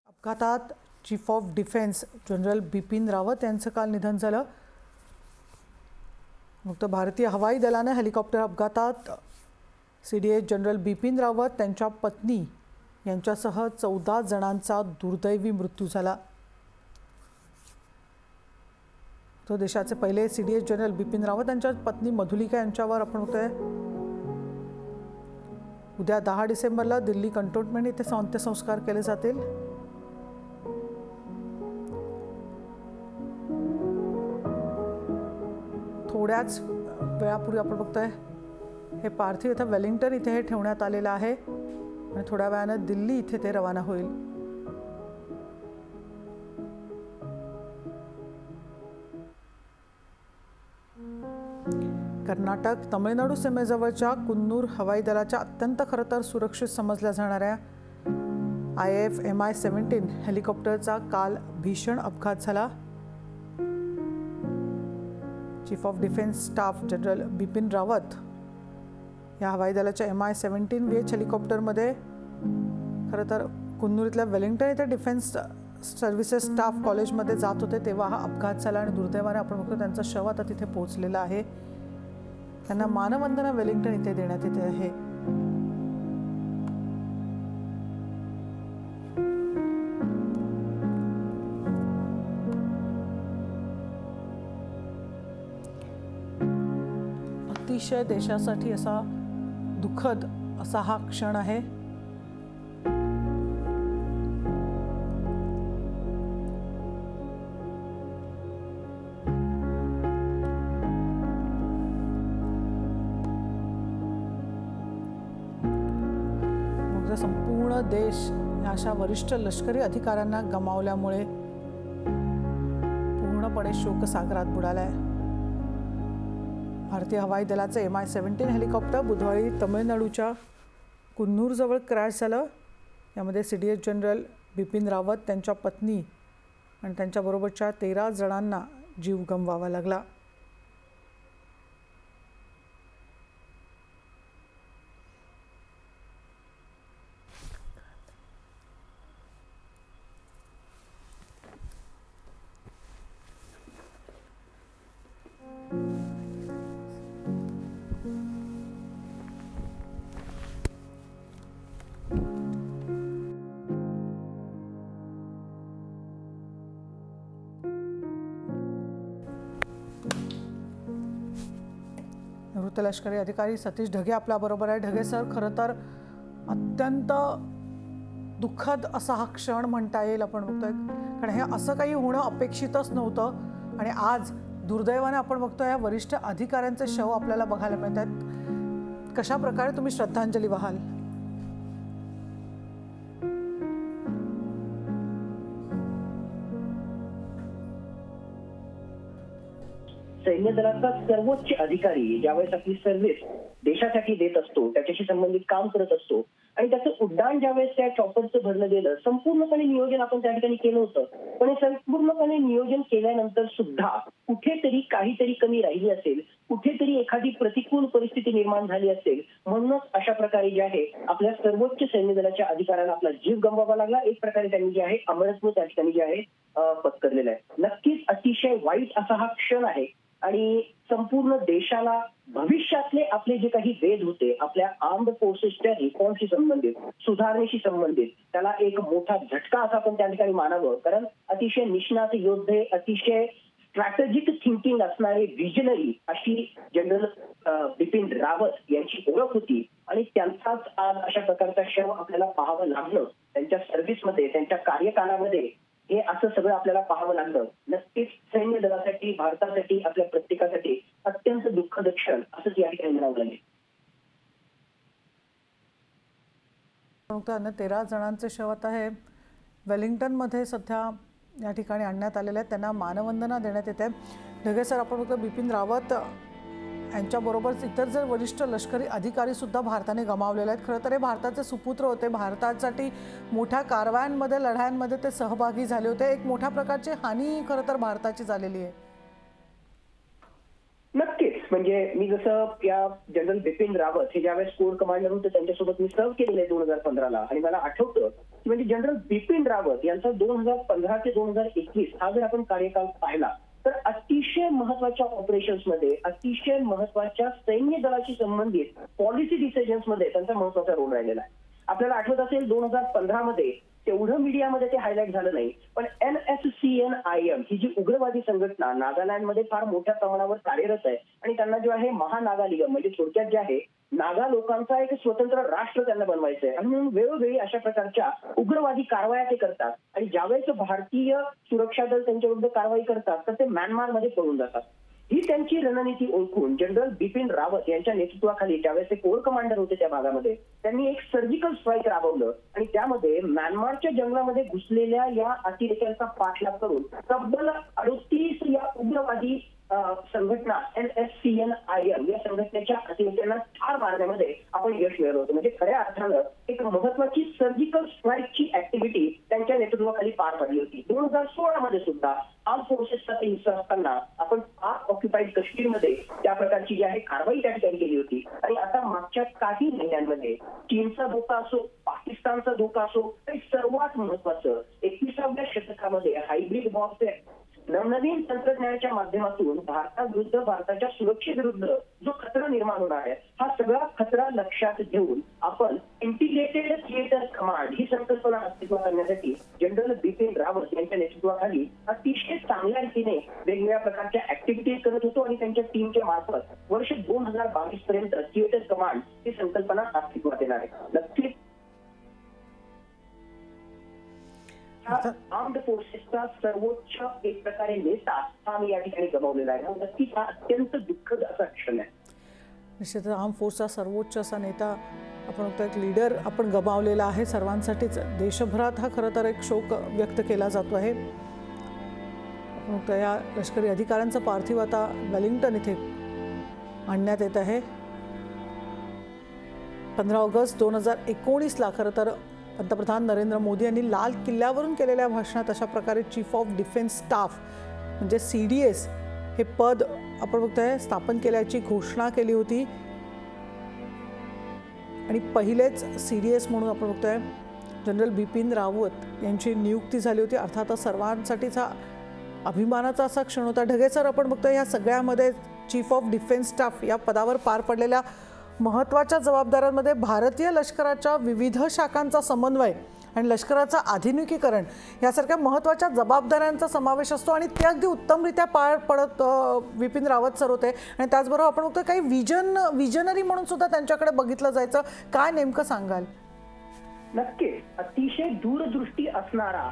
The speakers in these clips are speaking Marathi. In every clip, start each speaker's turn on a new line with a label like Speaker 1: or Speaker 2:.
Speaker 1: अपघातात chief of defence general Bipin Rawat यांचं काल निधन झालं। मग भारतीय हवाई दलाने हेलिकॉप्टर अपघातात सीडीएस जनरल बिपिन रावत त्यांच्या पत्नी यांच्यासह 14 जणांचा दुर्दैवी मृत्यू झाला। तो देशाचे पहिले सीडीएस जनरल बिपिन रावत यांच्या पत्नी मधुलिका यांच्यावर आपण बघतोय उद्या 10 डिसेंबरला दिल्ली कंटोन्मेंट येथे अंत्यसंस्कार केले जातील। थोड्याच वेळापूर्वी आपण बघतोय हे पार्थिव इथे वेलिंग्टन इथे हे ठेवण्यात आलेलं आहे आणि थोड्या वेळाने दिल्ली इथे ते रवाना होईल। कर्नाटक तमिळनाडू सीमेजवळच्या कुन्नूर हवाई दलाच्या अत्यंत खरतर सुरक्षित समजल्या जाणाऱ्या IAF Mi-17 हेलिकॉप्टरचा काल भीषण अपघात झाला। Chief of defence staff general Bipin Rawat या हवाई दलाच्या Mi-17 VH हेलिकॉप्टरमध्ये खरं तर कुन्नूर इथल्या वेलिंग्टन इथे डिफेन्स सर्व्हिसेस स्टाफ कॉलेजमध्ये जात होते तेव्हा हा अपघात झाला आणि दुर्दैवाने आपण बघतो त्यांचं शव आता तिथे पोहोचलेलं आहे। त्यांना मानवंदना वेलिंग्टन इथे देण्यात येते आहे। अतिशय देशासाठी असा दुःखद असा हा क्षण आहे। संपूर्ण देश या अशा वरिष्ठ लष्करी अधिकाऱ्यांना गमावल्यामुळे पूर्णपणे शोकसागरात बुडालाय। भारतीय हवाई दलाचे Mi-17 हेलिकॉप्टर बुधवारी तमिळनाडूच्या कुन्नूर जवळ क्रॅश झालं। यामध्ये सीडीएस जनरल बिपिन रावत त्यांच्या पत्नी आणि त्यांच्याबरोबरच्या 13 जणांना जीव गमवावा लागला। निवृत्त लष्करी अधिकारी सतीश ढगे आपल्या बरोबर आहे। ढगे सर, खरं तर अत्यंत दुःखद असा हा क्षण म्हणता येईल आपण बघतोय, कारण हे असं काही होणं अपेक्षितच नव्हतं आणि आज दुर्दैवाने आपण बघतोय या वरिष्ठ अधिकाऱ्यांचे शव आपल्याला बघायला मिळतात। कशा प्रकारे तुम्ही श्रद्धांजली वाहाल?
Speaker 2: सैन्य दलाचा सर्वोच्च अधिकारी ज्यावेळेस आपली सर्व्हिस देशासाठी देत असतो, त्याच्याशी संबंधित काम करत असतो आणि त्याचं उड्डाण ज्यावेळेस त्या चॉपरचं भरलं गेलं, संपूर्णपणे नियोजन आपण त्या ठिकाणी केलं होतं, पण हे संपूर्णपणे नियोजन केल्यानंतर सुद्धा कुठेतरी काहीतरी कमी राहिली असेल, कुठेतरी एखादी प्रतिकूल परिस्थिती निर्माण झाली असेल, म्हणूनच अशा प्रकारे जे आहे आपल्या सर्वोच्च सैन्य दलाच्या अधिकाऱ्यांना आपला जीव गमवावा लागला। एक प्रकारे त्यांनी जे आहे अमरत्व त्या ठिकाणी जे आहे पत्करलेलं आहे। नक्कीच अतिशय वाईट असा हा क्षण आहे आणि संपूर्ण देशाला भविष्यातले आपले जे काही वेध होते आपल्या आर्म्ड फोर्सेसच्या रिफॉर्मशी संबंधित, सुधारणेशी संबंधित, त्याला एक मोठा झटका असा आपण त्या ठिकाणी मानावं, कारण अतिशय निष्णात योद्धे, अतिशय स्ट्रॅटेजिक थिंकिंग असणारे विजनरी अशी जनरल बिपिन रावत यांची ओळख होती आणि त्यांचाच आज अशा प्रकारचा शव आपल्याला पाहावं लागलं। त्यांच्या सर्व्हिसमध्ये, त्यांच्या कार्यकाळामध्ये हे असं सगळं आपल्याला पाहावं लागलं। नक्कीच सैन्य दलासाठी, भारतासाठी, आपल्या प्रत्येकासाठी अत्यंत दुःखद क्षण असंच या ठिकाणी म्हणावं लागेल।
Speaker 1: 13 जणांचे शव आता हे वेलिंग्टनमध्ये सध्या या ठिकाणी आणण्यात आलेले आहेत, त्यांना मानवंदना देण्यात येते। ढगे सर, आपण बघतो बिपिन रावत यांच्याबरोबर इतर जर वरिष्ठ लष्करी अधिकारी सुद्धा भारताने गमावलेले आहेत। खरं तर हे भारताचे सुपुत्र होते, भारतासाठी मोठ्या कारवायांमध्ये, लढायांमध्ये ते सहभागी झाले होते। एक मोठ्या प्रकारची हानी खरं तर भारताची झालेली आहे।
Speaker 2: नक्कीच म्हणजे मी जसं या जनरल बिपिन रावत हे ज्यावेळेस कोर कमांडर होते त्यांच्यासोबत मी सर्व्ह केलेलं आहे 2015ला, आणि मला आठवतं की म्हणजे जनरल बिपिन रावत यांचा 2015 ते 2021 हा जर आपण कार्यकाळ पाहिला तर अतिशय महत्वाच्या ऑपरेशन्समध्ये, अतिशय महत्वाच्या सैन्य दलाशी संबंधित पॉलिसी डिसिजन्स मध्ये त्यांचा महत्वाचा रोल राहिलेला आहे. आपल्याला आठवत असेल 2015 मध्ये तेवढं मीडियामध्ये ते हायलाईट झालं नाही, पण NSCN-IM ही जी उग्रवादी संघटना नागालँडमध्ये फार मोठ्या प्रमाणावर कार्यरत आहे आणि त्यांना जो आहे महानागालिगम म्हणजे थोडक्यात जे आहे नागा लोकांचा एक स्वतंत्र राष्ट्र त्यांना बनवायचं आहे, आणि म्हणून वेळोवेळी अशा प्रकारच्या उग्रवादी कारवाया ते करतात. आणि ज्यावेळेस भारतीय सुरक्षा दल त्यांच्या विरुद्ध कारवाई करतात तर ते म्यानमारमध्ये पळून जातात. ही त्यांची रणनीती ओळखून जनरल बिपिन रावत यांच्या नेतृत्वाखाली ज्यावेळेस ते कोर कमांडर होते त्या भागामध्ये त्यांनी एक सर्जिकल स्ट्राईक राबवलं, आणि त्यामध्ये म्यानमारच्या जंगलामध्ये घुसलेल्या या अतिरेक्यांचा पाठलाग करून तब्बल 38 या उग्रवादी संघटना NSCN-IM या संघटनेच्या अतिरेक्यांना ठार मारण्यामध्ये आपण यश मिळवलं होतं. म्हणजे खऱ्या अर्थानं एक महत्वाची सर्जिकल स्ट्राईकची ऍक्टिव्हिटी त्यांच्या नेतृत्वाखाली पार पडली होती. 2016 मध्ये सुद्धा आर्म फोर्सेसचा ते हिस्सा असताना आपण पाक ऑक्युपाईड काश्मीरमध्ये त्या प्रकारची जी आहे कारवाई त्या ठिकाणी केली होती. आणि आता मागच्या काही महिन्यांमध्ये चीनचा धोका असो, पाकिस्तानचा धोका असो, आणि सर्वात महत्वाचं 21व्या शतकामध्ये हायब्रिड वॉरफेअर नवनवीन तंत्रज्ञानाच्या माध्यमातून भारताविरुद्ध, भारताच्या सुरक्षेविरुद्ध जो खतरा निर्माण होणार आहे हा सगळा खतरा लक्षात घेऊन आपण इंटिग्रेटेड थिएटर कमांड ही संकल्पना अस्तित्वात आणण्यासाठी जनरल बिपिन रावत यांच्या नेतृत्वाखाली अतिशय चांगल्या रीतीने वेगवेगळ्या प्रकारच्या ऍक्टिव्हिटीज करत होतो, आणि त्यांच्या टीमच्या मार्फत वर्ष 2022 पर्यंत थिएटर कमांड ही संकल्पना अस्तित्वात येणार आहे. नक्कीच आर्म्ड फोर्सेसचा सर्वोच्च एक प्रकारे नेता हा मी या ठिकाणी गमावलेला आहे. नक्कीच हा अत्यंत दुःखद असा क्षण आहे.
Speaker 1: निश्चितच आर्म फोर्सचा सर्वोच्च असा नेता, आपण बघतो एक लीडर आपण गमावलेला आहे. सर्वांसाठीच देशभरात हा खरं तर एक शोक व्यक्त केला जातो आहे. आपण बघतो या लष्करी अधिकाऱ्यांचं पार्थिव आता वेलिंग्टन इथे आणण्यात येत आहे. 15 ऑगस्ट 2019ला खरं तर पंतप्रधान नरेंद्र मोदी यांनी लाल किल्ल्यावरून केलेल्या भाषणात अशा प्रकारे चीफ ऑफ डिफेन्स स्टाफ म्हणजे CDS हे पद आपण बघतोय स्थापन केल्याची घोषणा केली होती. आणि पहिलेच CDS म्हणून आपण बघतोय जनरल बिपिन रावत यांची नियुक्ती झाली होती. अर्थातच सर्वांसाठीच हा अभिमानाचा असा क्षण होता. ढगे सर, आपण बघतोय या सगळ्यामध्ये चीफ ऑफ डिफेन्स स्टाफ या पदावर पार पडलेल्या महत्त्वाच्या जबाबदाऱ्यांमध्ये भारतीय लष्कराच्या विविध शाखांचा समन्वय आणि लष्कराचं आधुनिकीकरण यासारख्या महत्त्वाच्या जबाबदाऱ्यांचा समावेश असतो, आणि ते अगदी उत्तमरित्या पार पडत बिपिन रावत सर होते. आणि त्याचबरोबर आपण बघतो काही विजनरी म्हणून सुद्धा त्यांच्याकडे बघितलं जायचं. काय नेमकं सांगाल?
Speaker 2: नक्कीच अतिशय दूरदृष्टी असणारा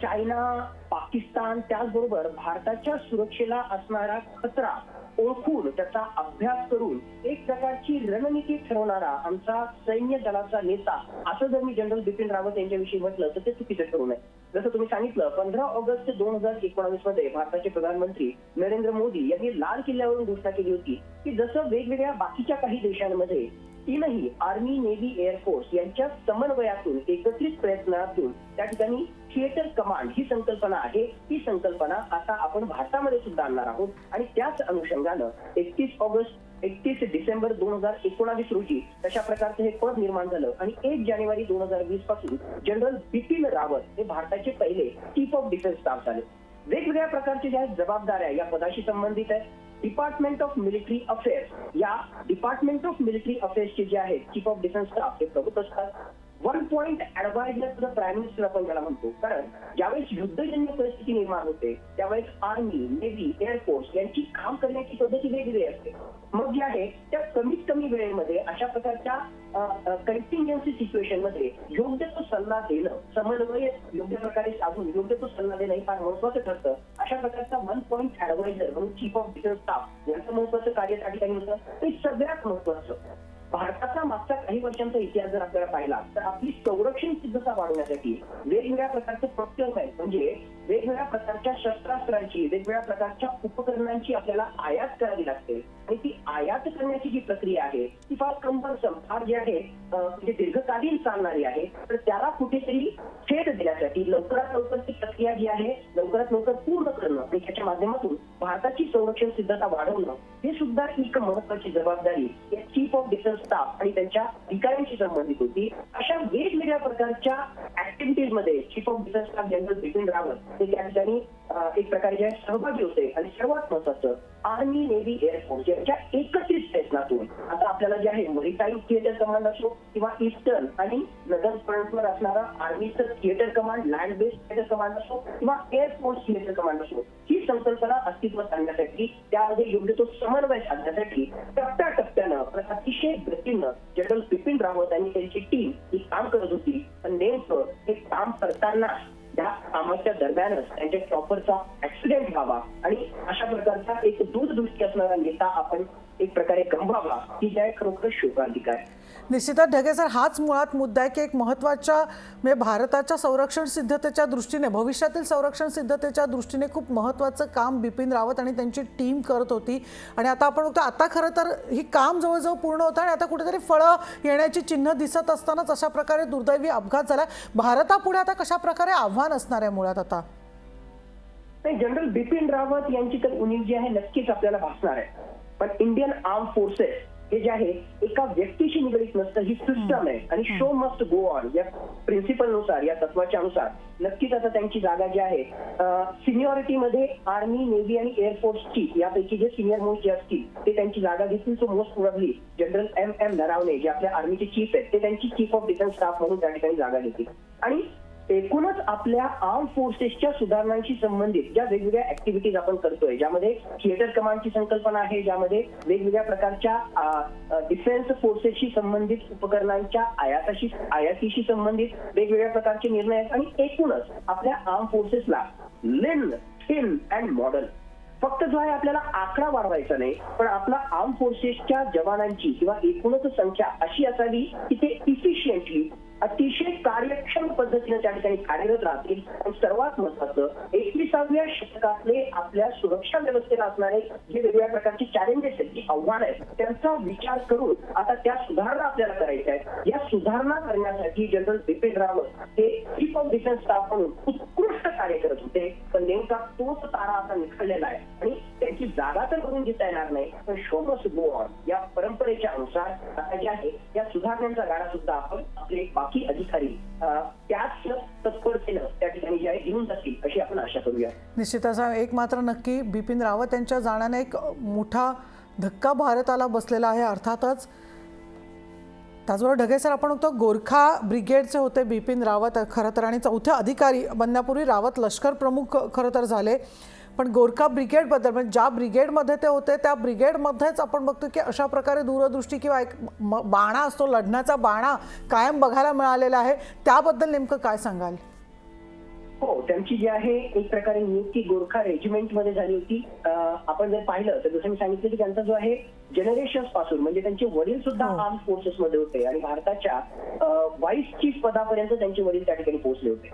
Speaker 2: चायना, पाकिस्तान त्याचबरोबर भारताच्या सुरक्षेला असणारा खतरा ओळखून त्याचा अभ्यास करून एक प्रकारची रणनीती ठरवणारा आमचा सैन्य दलाचा नेता असं जर मी जनरल बिपिन रावत यांच्याविषयी म्हटलं तर ते चुकीचं ठरू नये. जसं तुम्ही सांगितलं 15 ऑगस्ट 2019 मध्ये भारताचे प्रधानमंत्री नरेंद्र मोदी यांनी लाल किल्ल्यावरून घोषणा केली होती की जसं वेगवेगळ्या बाकीच्या काही देशांमध्ये तीनही आर्मी, नेव्ही, एअरफोर्स यांच्या समन्वयातून एकत्रित प्रयत्नातून त्या ठिकाणी थिएटर कमांड ही संकल्पना आहे, ही संकल्पना आता आपण भारतामध्ये सुद्धा आणणार आहोत. आणि त्याच अनुषंगानं 31 डिसेंबर 2019 रोजी तशा प्रकारचं हे पद निर्माण झालं, आणि 1 जानेवारी 2020 पासून जनरल बिपिन रावत हे भारताचे पहिले चीफ ऑफ डिफेन्स स्टाफ झाले. वेगवेगळ्या प्रकारच्या ज्या जबाबदाऱ्या या पदाशी संबंधित आहेत. डिपार्टमेंट ऑफ मिलिटरी अफेअर्स, या डिपार्टमेंट ऑफ मिलिटरी अफेअर्सचे जे आहेत चीफ ऑफ डिफेन्स स्टाफ हे प्रमुख असतात. 1 point adviser to the prime minister आपण त्याला म्हणतो, कारण ज्यावेळेस युद्धजन्य परिस्थिती निर्माण होते त्यावेळेस आर्मी, नेव्ही, एअरफोर्स यांची काम करण्याची पद्धती वेगवेगळी असते. मग जे आहे त्या कमीत कमी वेळेमध्ये अशा प्रकारच्या कंटिंजन्सी सिच्युएशन मध्ये योग्य तो सल्ला देणं, समन्वय योग्य प्रकारे साधून योग्य तो सल्ला देणं हे फार महत्वाचं ठरतं. अशा प्रकारचा 1 पॉइंट ऍडवायझर म्हणून चीफ ऑफ डिफेन्स स्टाफ यांचं महत्वाचं कार्य त्या ठिकाणी होतं. ते सगळ्यात महत्वाचं भारताचा मागच्या काही वर्षांचा इतिहास जर आपल्याला पाहिला तर आपली संरक्षण सिद्धता वाढवण्यासाठी वेगवेगळ्या प्रकारचे प्रोक्युरमेंट म्हणजे वेगवेगळ्या प्रकारच्या शस्त्रास्त्रांची, वेगवेगळ्या प्रकारच्या उपकरणांची आपल्याला आयात करावी लागते. आणि ती आयात करण्याची जी प्रक्रिया आहे ती फार कम्बरसम, फार जे आहे म्हणजे दीर्घकालीन चालणारी आहे. तर त्याला कुठेतरी छेद देण्यासाठी लवकरात लवकर ती प्रक्रिया जी आहे लवकरात लवकर पूर्ण करणं आणि त्याच्या माध्यमातून भारताची संरक्षण सिद्धता वाढवणं हे सुद्धा एक महत्वाची जबाबदारी या चीफ ऑफ डिफेन्स स्टाफ आणि त्यांच्या अधिकाऱ्यांशी संबंधित होती. अशा वेगवेगळ्या प्रकारच्या ऍक्टिव्हिटीज मध्ये chief of defence staff general Bipin Rawat हे त्या ठिकाणी एक प्रकारे जे सहभागी होते. आणि सर्वात महत्वाचं आर्मी नेव्ही एअरफोर्स यांच्या एकत्रित प्रयत्नातून आता आपल्याला जे आहे मरीटाईम थिएटर कमांड असो किंवा ईस्टर्न आणि नदर फ्रंटवर असणारा आर्मीचं theatre command, land based theatre command असो किंवा एअरफोर्स थिएटर कमांड असो, ही संकल्पना अस्तित्वात आणण्यासाठी त्यामध्ये योग्य तो समन्वय साधण्यासाठी टप्प्याटप्प्यानं अतिशय गतीनं जनरल बिपिन रावत आणि त्यांची टीम ही काम करत होती. पण नेमकं हे काम करताना त्या कामाच्या दरम्यानच त्यांच्या चॉपरचा ऍक्सिडेंट व्हावा आणि अशा प्रकारचा एक दूरदृष्टी असणारा नेता आपण एक प्रकारे गमवावा, ही ज्या खरोखर शोकांतिक आहे.
Speaker 1: निश्चितच ढगे सर, हाच मुळात मुद्दा आहे की एक महत्त्वाच्या म्हणजे भारताच्या संरक्षण सिद्धतेच्या दृष्टीने, भविष्यातील संरक्षण सिद्धतेच्या दृष्टीने खूप महत्त्वाचं काम बिपिन रावत आणि त्यांची टीम करत होती. आणि आता आपण बघतो आता खरं तर ही काम जवळजवळ पूर्ण होतं आणि आता कुठेतरी फळं येण्याची चिन्ह दिसत असतानाच अशा प्रकारे दुर्दैवी अपघात झाला. भारतापुढे आता कशा प्रकारे आव्हान असणार आहे मुळात आता?
Speaker 2: जनरल बिपिन रावत यांची तर उणीव जी आहे नक्कीच आपल्याला भासणार आहे. पण इंडियन आर्म फोर्सेस हे जे आहे एका व्यक्तीशी निगडीत नसतं, ही सिस्टम आहे आणि शो मस्ट गो ऑन या प्रिन्सिपल नुसार, या तत्वाच्या अनुसार नक्कीच आता त्यांची जागा जी आहे सिनियरिटीमध्ये आर्मी, नेव्ही आणि एअरफोर्सची यापैकी जे सिनियर मोस्ट जे असतील ते त्यांची जागा घेतील. So most probably General M Naravane जे आपल्या आर्मीचे चीफ आहेत ते त्यांची चीफ ऑफ डिफेन्स स्टाफ म्हणून त्या ठिकाणी जागा घेतील. आणि एकूणच आपल्या आर्म फोर्सेसच्या सुधारणांशी संबंधित ज्या वेगवेगळ्या ऍक्टिव्हिटीज आपण करतोय, ज्यामध्ये थिएटर कमांडची संकल्पना आहे, ज्यामध्ये वेगवेगळ्या प्रकारच्या डिफेन्स फोर्सेसशी संबंधित उपकरणांच्या आयातीशी संबंधित वेगवेगळ्या प्रकारचे निर्णय आहेत. आणि एकूणच आपल्या आर्म फोर्सेसला लिन, थिन अँड मॉडर्न फक्त जो आहे आपल्याला आकडा वाढवायचा नाही, पण आपला आर्म फोर्सेसच्या जवानांची किंवा एकूणच संख्या अशी असावी की ते इफिशियंटली अतिशय कार्यक्षम पद्धतीने त्या ठिकाणी कार्यरत राहतील. आणि सर्वात महत्वाचं 21व्या शतकातले आपल्या सुरक्षा व्यवस्थेला असणारे जे वेगवेगळ्या प्रकारचे चॅलेंजेस आहेत, जी आव्हानं आहेत, त्यांचा विचार करून आता त्या सुधारणा आपल्याला करायच्या आहेत. या सुधारणा करण्यासाठी जनरल बिपिन रावत हे चीफ ऑफ डिफेन्स स्टाफ म्हणून उत्कृष्ट कार्य करत होते. पण नेमका तोच तारा आता निखळलेला आहे आणि त्यांची जागा तर करून घेता येणार नाही, पण शो मस्ट गो ऑन या परंपरेच्या अनुसार आता जे आहे या सुधारणांचा गाडा सुद्धा आपण आपले बाकी अधिकारी त्याच तत्परतेनं त्या ठिकाणी जे आहे घेऊन जातील अशी आपण आशा करूया.
Speaker 1: निश्चितच एक मात्र नक्की, बिपिन रावत यांच्या जाण्याने एक मोठा धक्का भारताला बसलेला आहे. अर्थातच त्याचबरोबर ढगे सर, आपण बघतो गोरखा ब्रिगेडचे होते बिपिन रावत खरं तर, आणि चौथे अधिकारी बनण्यापूर्वी रावत लष्कर प्रमुख खरं तर झाले. पण गोरखा ब्रिगेडबद्दल म्हणजे ज्या ब्रिगेडमध्ये ते होते त्या ब्रिगेडमध्येच आपण बघतो की अशा प्रकारे दूरदृष्टी किंवा एक बाणा असतो, लढण्याचा बाणा कायम बघायला मिळालेला आहे. त्याबद्दल नेमकं काय सांगाल?
Speaker 2: हो, त्यांची जी आहे एक प्रकारे नियुक्ती गोरखा रेजिमेंटमध्ये झाली होती. आपण जर पाहिलं तर जसं मी सांगितलं की त्यांचा जो आहे जनरेशन्स पासून म्हणजे त्यांचे वडील सुद्धा आर्म फोर्सेसमध्ये होते आणि भारताच्या व्हाईस चीफ पदापर्यंत त्यांचे वडील त्या ठिकाणी पोहोचले होते.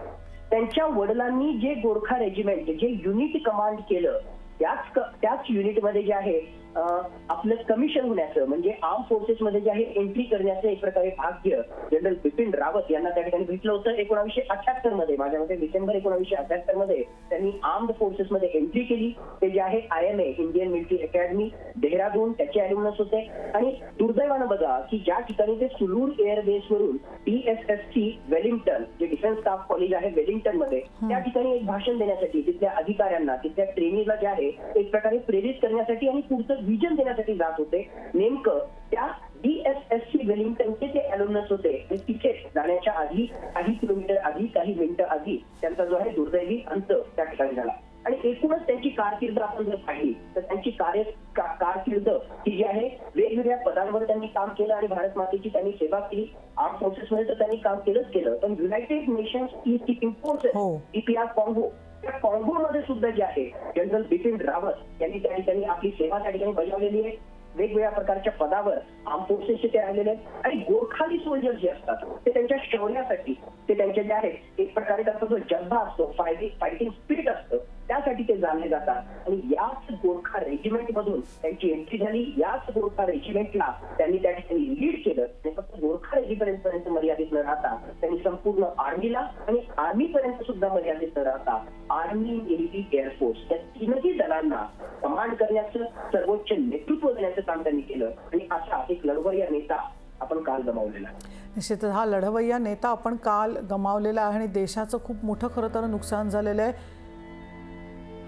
Speaker 2: त्यांच्या वडिलांनी जे गोरखा रेजिमेंट जे युनिट कमांड केलं त्याच युनिटमध्ये जे आहे आपलं कमिशन होण्याचं म्हणजे आर्म फोर्सेसमध्ये जे आहे एंट्री करण्याचं एक प्रकारे भाग्य जनरल बिपिन रावत यांना त्या ठिकाणी भेटलं होतं. 1978 मध्ये, माझ्या मते डिसेंबर 1978 मध्ये त्यांनी आर्म्ड फोर्सेसमध्ये एंट्री केली. ते जे आहे IMA Indian military academy Dehradun त्याचे ॲल्युमनस होते. आणि दुर्दैवानं बघा की ज्या ठिकाणी ते सुलूर एअरबेस वरून DSSC वेलिंग्टन जे डिफेन्स स्टाफ कॉलेज आहे वेलिंग्टन मध्ये, त्या ठिकाणी एक भाषण देण्यासाठी तिथल्या अधिकाऱ्यांना, तिथल्या ट्रेनिंगला जे आहे एक प्रकारे प्रेरित करण्यासाठी आणि पुढचं विजन देण्यासाठी जात होते. नेमकं त्या DSSC वेलिंग्टनचे ते ॲल्युमनस होते आणि तिथे जाण्याच्या आधी काही किलोमीटर आधी, काही मिनिटं आधी त्यांचा जो आहे दुर्दैवी अंत त्या ठिकाणी झाला. आणि एकूणच त्यांची कारकीर्द आपण जर पाहिली तर त्यांची कारकीर्द ही जी आहे वेगवेगळ्या पदांवर त्यांनी काम केलं आणि भारत मातेची त्यांनी सेवा केली. आर्म फोर्सेसमध्ये तर त्यांनी काम केलंच केलं, पण United nations peace keeping forces EPR Congo, त्या कॉंगोमध्ये सुद्धा जे आहे जनरल बिपिन रावत यांनी त्या ठिकाणी आपली सेवा त्या ठिकाणी बजावलेली आहे. वेगवेगळ्या प्रकारच्या पदावर आर्म फोर्सेसचे ते आलेले आहेत. आणि गोरखाली सोल्जर जे असतात ते त्यांच्या शौर्यासाठी, ते त्यांचे जे आहे एक प्रकारे त्यांचा जो जज्बा असतो, फायटिंग स्पिरिट असतं, त्यासाठी ते जाणले जातात आणि याच गोरखा रेजिमेंट मधून त्यांची एंट्री झाली. याच गोरखा रेजिमेंटला त्यांनी त्या ठिकाणी लीड केलं आणि फक्त गोरखा रेजिमेंट पर्यंत मर्यादित न राहता त्यांनी संपूर्ण आर्मीला आणि आर्मी पर्यंत सुद्धा मर्यादित न राहता आर्मी, नेव्ही, एअरफोर्स या तीनही दलांना कमांड करण्याचं, सर्वोच्च नेतृत्व देण्याचं काम त्यांनी केलं आणि असा एक लढवय्या नेता आपण काल गमावलेला.
Speaker 1: निश्चितच हा लढवय्या नेता आपण काल गमावलेला आहे आणि देशाचं खूप मोठं खरं तर नुकसान झालेलं आहे.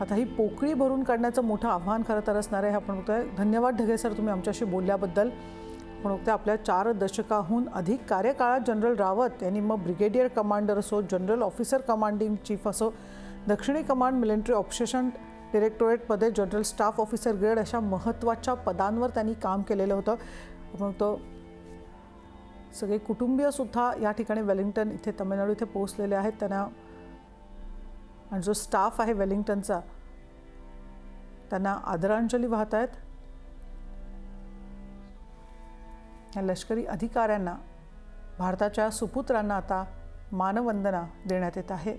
Speaker 1: आता ही पोकळी भरून काढण्याचं मोठं आव्हान खरं तर असणार आहे. आपण बघतोय. धन्यवाद ढगे सर, तुम्ही आमच्याशी बोलल्याबद्दल. आपण बघतोय आपल्या 4 दशकाहून अधिक कार्यकाळात जनरल रावत यांनी मग ब्रिगेडियर कमांडर असो, जनरल ऑफिसर कमांडिंग चीफ असो, दक्षिणी कमांड मिलिटरी ऑपरेशन डायरेक्टोरेटमध्ये जनरल स्टाफ ऑफिसर ग्रेड अशा महत्त्वाच्या पदांवर त्यांनी काम केलेलं होतं. आपण बघतो सगळे कुटुंबीयसुद्धा या ठिकाणी वेलिंग्टन इथे तमिळनाडू इथे पोहोचलेले आहेत. त्यांना आणि जो स्टाफ आहे वेलिंग्टनचा त्यांना आदरांजली वाहत आहेत. या लष्करी अधिकाऱ्यांना, भारताच्या सुपुत्रांना आता मानवंदना देण्यात येत आहे.